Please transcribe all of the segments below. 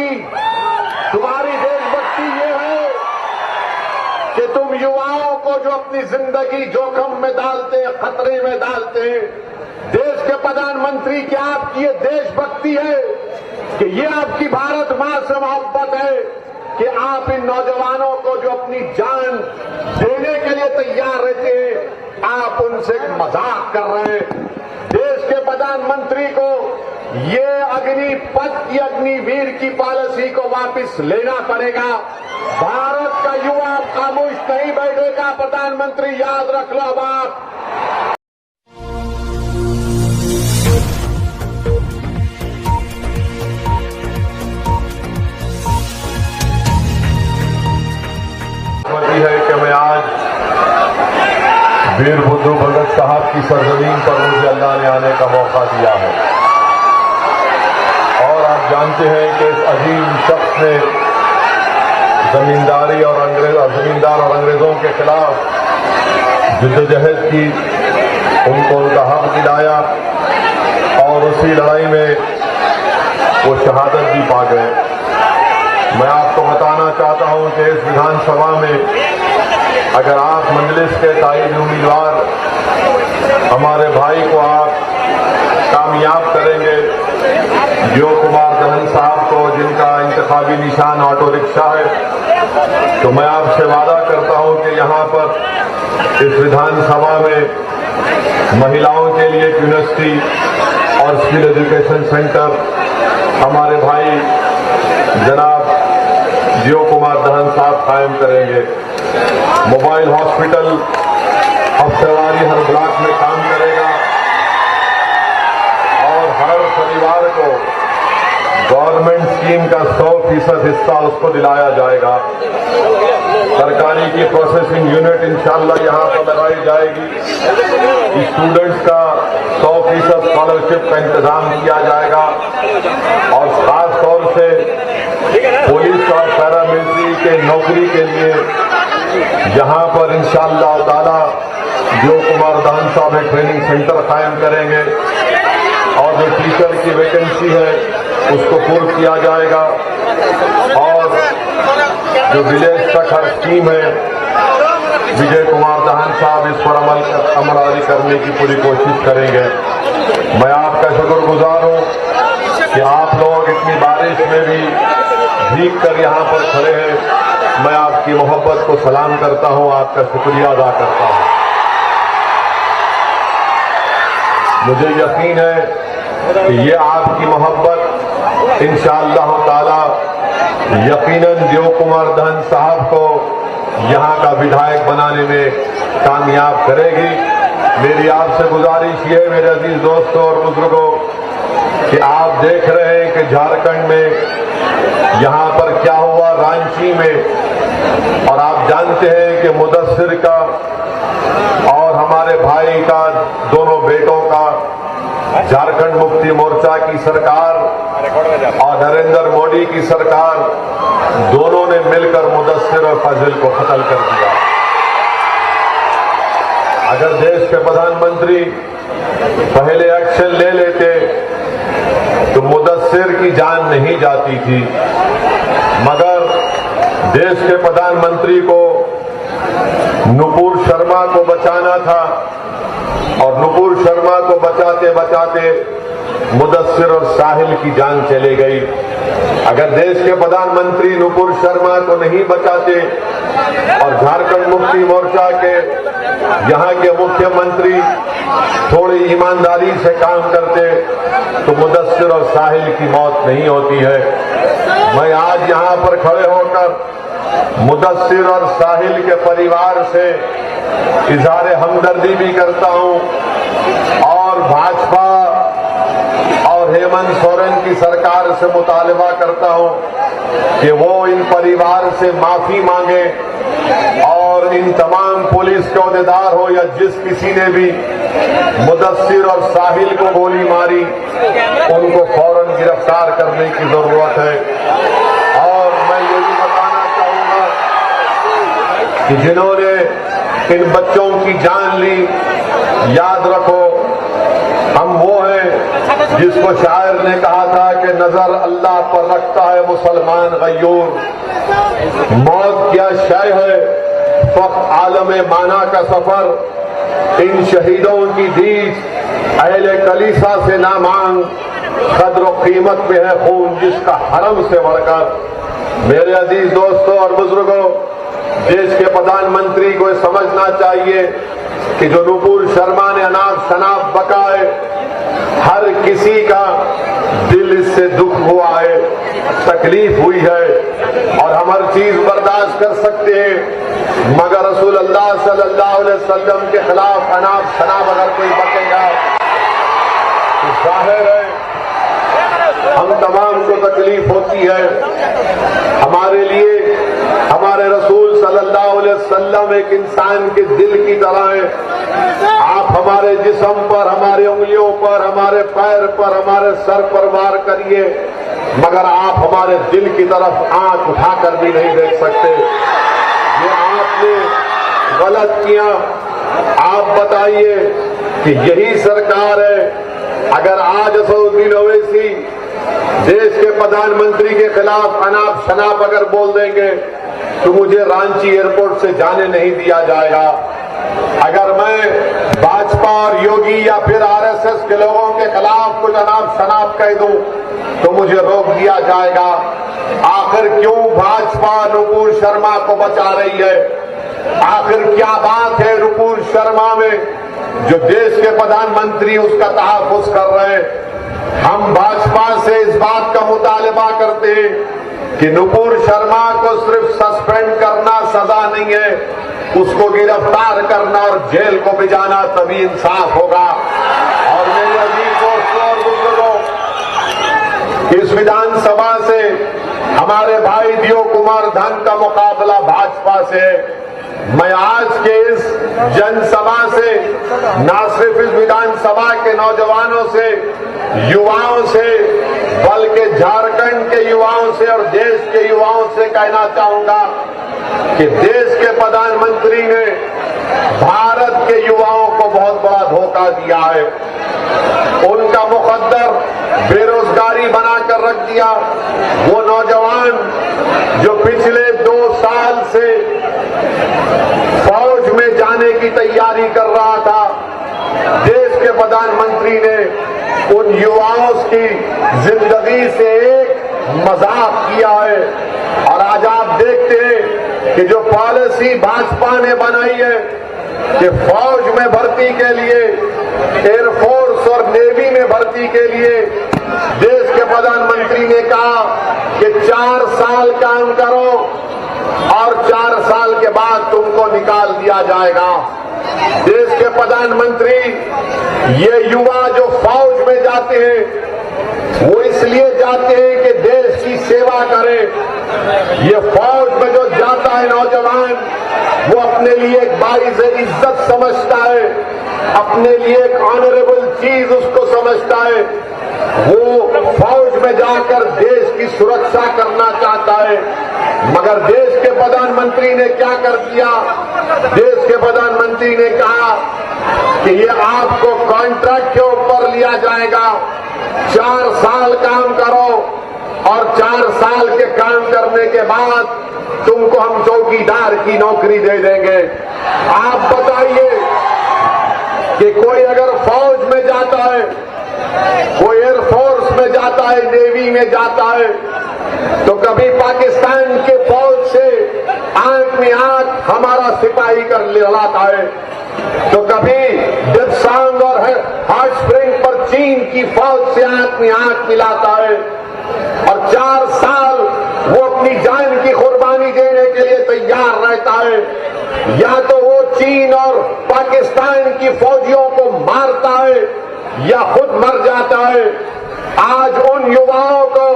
तुम्हारी देशभक्ति ये है कि तुम युवाओं को जो अपनी जिंदगी जोखिम में डालते हैं, खतरे में डालते हैं, देश के प्रधानमंत्री क्या आपकी ये देशभक्ति है कि ये आपकी भारत मां से मोहब्बत है कि आप इन नौजवानों को जो अपनी जान देने के लिए तैयार रहते हैं, आप उनसे मजाक कर रहे हैं। देश के प्रधानमंत्री को ये अग्निपथ की अग्निवीर की पॉलिसी को वापस लेना पड़ेगा। भारत का युवा खामोश नहीं बैठेगा। प्रधानमंत्री याद रख लो बात। है कि मैं आज वीर बुद्धू भगत साहब की सरजमीन पर मुझे अल्लाह ने आने का मौका दिया है और आप जानते हैं कि इस अजीम शख्स ने जमींदार और अंग्रेजों के खिलाफ जिद्दोजहद की, उनको उनका हक दिलाया और उसी लड़ाई में वो शहादत भी पा गए। मैं आपको बताना चाहता हूं कि इस विधानसभा में अगर आप मजलिस के ताईद उम्मीदवार हमारे भाई को आप कामयाब करेंगे, जियो कुमार दहन साहब को, जिनका इंतखाबी निशान ऑटो रिक्शा है, तो मैं आपसे वादा करता हूं कि यहां पर इस विधानसभा में महिलाओं के लिए यूनिवर्सिटी और स्किल एजुकेशन सेंटर हमारे भाई जनाब जियो कुमार दहन साहब कायम करेंगे। मोबाइल हॉस्पिटल हफ्तेवारी हर ब्लॉक में काम करेगा और हर परिवार को गवर्नमेंट स्कीम का 100% हिस्सा उसको दिलाया जाएगा। सरकारी की प्रोसेसिंग यूनिट इंशाल्लाह यहां पर लगाई जाएगी। स्टूडेंट्स का 100% स्कॉलरशिप का इंतजाम किया जाएगा और खास तौर से पुलिस और पैरामिलिट्री के नौकरी के लिए यहां पर इंशाअल्लाह ताला जियो कुमार दहन साहब एक ट्रेनिंग सेंटर कायम करेंगे और जो टीचर की वैकेंसी है उसको पूर्ण किया जाएगा और जो विलेज तक हर स्कीम है विजय कुमार दहन साहब इस पर अमल करने की पूरी कोशिश करेंगे। मैं आपका शुक्रगुजार हूं कि आप लोग इतनी बारिश में भी भीग कर यहां पर खड़े हैं। मैं आपकी मोहब्बत को सलाम करता हूं, आपका शुक्रिया अदा करता हूं। मुझे यकीन है कि ये आपकी मोहब्बत इंशाअल्लाह ताला यकीनन जियो कुमार दहन साहब को यहां का विधायक बनाने में कामयाब करेगी। मेरी आपसे गुजारिश ये है मेरे अजीज दोस्तों और बुजुर्गों कि आप देख रहे हैं कि झारखंड में यहां पर क्या हुआ रांची में, और आप जानते हैं कि मुदस्सिर का और हमारे भाई का, दोनों बेटों का झारखंड मुक्ति मोर्चा की सरकार और नरेंद्र मोदी की सरकार दोनों ने मिलकर मुदस्सिर और फजल को कत्ल कर दिया। अगर देश के प्रधानमंत्री पहले एक्शन ले लेते तो मुदस्सिर की जान नहीं जाती थी, मगर देश के प्रधानमंत्री को नुपुर शर्मा को बचाना था और नुपुर शर्मा को बचाते बचाते मुदस्सिर और साहिल की जान चली गई। अगर देश के प्रधानमंत्री नुपुर शर्मा को नहीं बचाते और झारखंड मुक्ति मोर्चा के यहां के मुख्यमंत्री थोड़ी ईमानदारी से काम करते तो मुदस्सिर और साहिल की मौत नहीं होती है। मैं आज यहां पर खड़े होकर मुदस्सिर और साहिल के परिवार से इजहार हमदर्दी भी करता हूं और भाजपा और हेमंत सोरेन की सरकार से मुतालबा करता हूं कि वो इन परिवार से माफी मांगे और इन तमाम पुलिस के अहदेदार हो या जिस किसी ने भी मुदस्सिर और साहिल को गोली मारी उनको फौरन गिरफ्तार करने की जरूरत है। और मैं ये भी बताना चाहूंगा कि जिन्होंने इन बच्चों की जान ली, याद रखो हम वो हैं जिसको शायर ने कहा था कि नजर अल्लाह पर रखता है मुसलमान गयूर, मौत क्या शय है फक्त आलम माना का सफर, इन शहीदों की दीज अहले कलीसा से ना मांग, कद्र कीमत में है खून जिसका हरम से बढ़कर। मेरे अजीज दोस्तों और बुजुर्गों, देश के प्रधानमंत्री को समझना चाहिए कि जो नुपुर शर्मा ने अनाप शनाप बकाए, हर किसी का दिल इससे दुख हुआ है, तकलीफ हुई है और हम हर चीज बर्दाश्त कर सकते हैं, मगर रसूल अल्लाह सल्लल्लाहु अलैहि वसल्लम के खिलाफ अनाप शनाप अगर कोई बकेगा तो जाहिर है हम तमाम को तकलीफ होती है। हमारे लिए हमारे रसूल सल्लल्लाहु अलैहि वसल्लम एक इंसान के दिल की तरह है। आप हमारे जिस्म पर, हमारे उंगलियों पर, हमारे पैर पर, हमारे सर पर वार करिए, मगर आप हमारे दिल की तरफ आंख उठाकर भी नहीं देख सकते। ये आपने गलत किया। आप बताइए कि यही सरकार है। अगर आज असदुद्दीन ओवैसी देश के प्रधानमंत्री के खिलाफ अनाप शनाप अगर बोल देंगे तो मुझे रांची एयरपोर्ट से जाने नहीं दिया जाएगा। अगर मैं भाजपा और योगी या फिर आरएसएस के लोगों के खिलाफ कुछ अनाप शनाप कह दूं तो मुझे रोक दिया जाएगा। आखिर क्यों भाजपा नुपुर शर्मा को बचा रही है? आखिर क्या बात है नुपुर शर्मा में जो देश के प्रधानमंत्री उसका तहफ्फुज़ कर रहे हैं? हम भाजपा से इस बात का मुतालबा करते हैं कि नुपुर शर्मा को सिर्फ सस्पेंड करना सजा नहीं है, उसको गिरफ्तार करना और जेल को भिजाना तभी इंसाफ होगा। और मेरे अजीज दोस्तों और बुजुर्गों, इस विधानसभा से हमारे भाई दियो कुमार धन का मुकाबला भाजपा से है। मैं आज के इस जनसभा से न सिर्फ इस विधानसभा के नौजवानों से, युवाओं से, बल्कि झारखंड के युवाओं से और देश के युवाओं से कहना चाहूंगा कि देश के प्रधानमंत्री ने भारत के युवाओं को बहुत बड़ा धोखा दिया है। उनका मुकद्दर बेरोजगारी बनाकर रख दिया। वो नौजवान जो पिछले 2 साल से फौज में जाने की तैयारी कर रहा था, देश के प्रधानमंत्री ने उन युवाओं की जिंदगी से एक मजाक किया है। और आज आप देखते हैं कि जो पॉलिसी भाजपा ने बनाई है कि फौज में भर्ती के लिए, एयरफोर्स और नेवी में भर्ती के लिए देश के प्रधानमंत्री ने कहा कि 4 साल काम करो और 4 साल के बाद तुमको निकाल दिया जाएगा। देश के प्रधानमंत्री ये युवा जो फौज में जाते हैं वो इसलिए जाते हैं कि देश की सेवा करें। ये फौज में जो जाता है नौजवान, वो अपने लिए एक बाइज़ इज्जत समझता है, अपने लिए एक ऑनरेबल चीज उसको समझता है। वो फौज में जाकर देश की सुरक्षा करना चाहता है। मगर देश के प्रधानमंत्री ने क्या कर दिया? देश के प्रधानमंत्री ने कहा कि ये आपको कॉन्ट्रैक्ट के ऊपर लिया जाएगा, 4 साल काम करो और 4 साल के काम करने के बाद तुमको हम चौकीदार की नौकरी दे देंगे। आप बताइए कि कोई अगर फौज में जाता है, कोई एयरफोर्स में जाता है, नेवी में जाता है, तो कभी पाकिस्तान के फौज से आंख में आंख हमारा सिपाही कर लड़ाता है, तो कभी दिपसांग और हॉट स्प्रिंग पर चीन की फौज से आंख में आंख मिलाता है। और 4 साल वो अपनी जान की कुर्बानी देने के लिए तैयार रहता है। या तो वो चीन और पाकिस्तान की फौजियों को मारता है या खुद मर जाता है। आज उन युवाओं को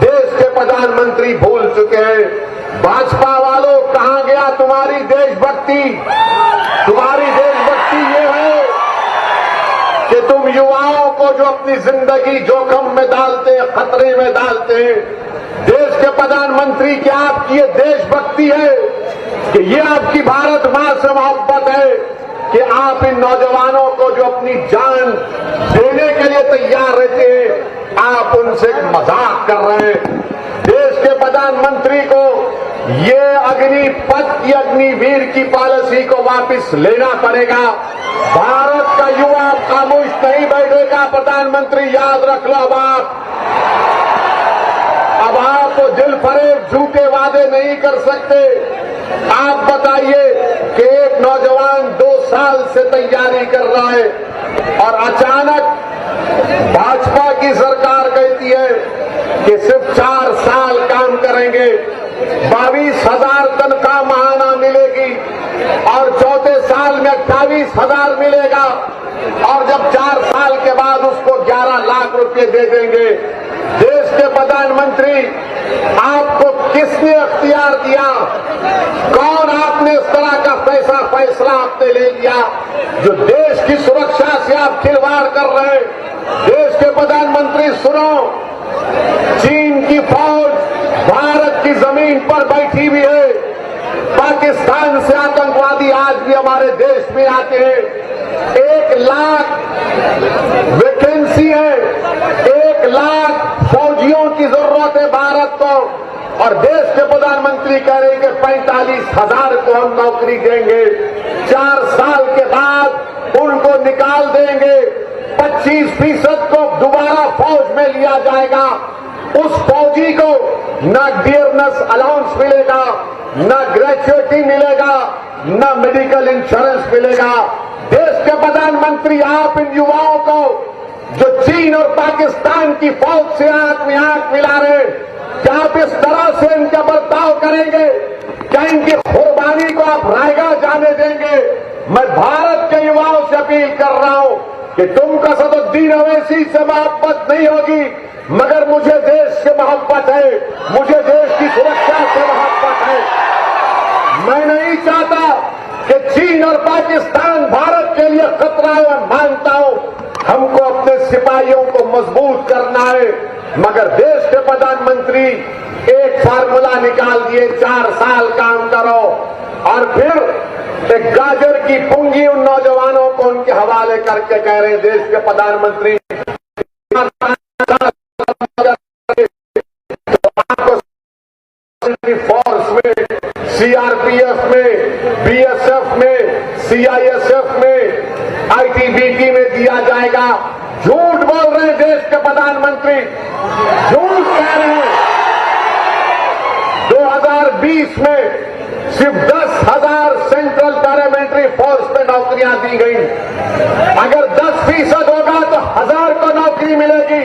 देश के प्रधानमंत्री भूल चुके हैं। भाजपा वालों, कहां गया तुम्हारी देशभक्ति? तुम्हारी देशभक्ति ये है कि तुम युवाओं को जो अपनी जिंदगी जोखिम में डालते हैं, खतरे में डालते हैं, देश के प्रधानमंत्री, क्या आपकी ये देशभक्ति है कि ये आपकी भारत मां से मोहब्बत है कि आप इन नौजवानों को जो अपनी जान देने के लिए तैयार रहते हैं, आप उनसे मजाक कर रहे हैं। देश के प्रधानमंत्री को ये अग्निपथ की अग्निवीर की पॉलिसी को वापस लेना पड़ेगा। भारत का युवा खामोश नहीं बैठेगा। प्रधानमंत्री याद रख लो, अब आप दिल फरेब झूठे वादे नहीं कर सकते। आप बताइए कि एक नौजवान 2 साल से तैयारी कर रहा है और अचानक भाजपा की सरकार कहती है कि सिर्फ 4 साल काम करेंगे, 22,000 तनख्वाह महाना मिलेगी और चौथे साल में 28,000 मिलेगा और जब 4 साल के बाद उसको 11 लाख रुपए दे देंगे। देश के प्रधानमंत्री, आपको किसने अख्तियार दिया? कौन आपने इस तरह का फैसला आपने ले लिया जो देश की सुरक्षा से आप खिलवाड़ कर रहे हैं? देश के प्रधानमंत्री सुनो, चीन की फौज भारत की जमीन पर बैठी हुई है। पाकिस्तान से आतंकवादी आज भी हमारे देश में आते हैं। 1 लाख वैकेंसी है, 1 लाख फौजियों की जरूरत है भारत को, और देश के प्रधानमंत्री कह रहे हैं कि 45,000 को हम नौकरी देंगे, 4 साल के बाद उनको निकाल देंगे, 25% को दोबारा फौज में लिया जाएगा। उस फौजी को न डियरनेस अलाउंस मिलेगा, न ग्रेजुएटी मिलेगा, न मेडिकल इंश्योरेंस मिलेगा। देश के प्रधानमंत्री, आप इन युवाओं को जो चीन और पाकिस्तान की फौज से आंख में आंख मिला रहे, क्या आप इस तरह से इनका बर्ताव करेंगे? क्या इनकी कुर्बानी को आप रायगा जाने देंगे? मैं भारत के युवाओं से अपील कर रहा हूं कि तुमको असदुद्दीन अवैसी से मोहब्बत नहीं होगी, मगर मुझे देश से मोहब्बत है, मुझे देश की सुरक्षा से मोहब्बत है। मैं नहीं चाहता कि चीन और पाकिस्तान भारत के लिए खतरा है। मैं मानता हूं हमको अपने सिपाहियों को मजबूत करना है, मगर देश के प्रधानमंत्री एक फार्मूला निकाल दिए, 4 साल काम करो और फिर एक गाजर की पूंजी उन नौजवानों को उनके हवाले करके कह रहे हैं देश के प्रधानमंत्री फोर्स में, सीआरपीएफ में, बीएसएफ में, सीआईएसएफ में, आईटीबीपी में दिया जाएगा। झूठ बोल रहे हैं देश के प्रधानमंत्री, झूठ कह रहे हैं। 2020 में सिर्फ 10,000 सेंट्रल पैरामिलिट्री फोर्स में नौकरियां दी गई। अगर 10% होगा तो 1,000 को नौकरी मिलेगी।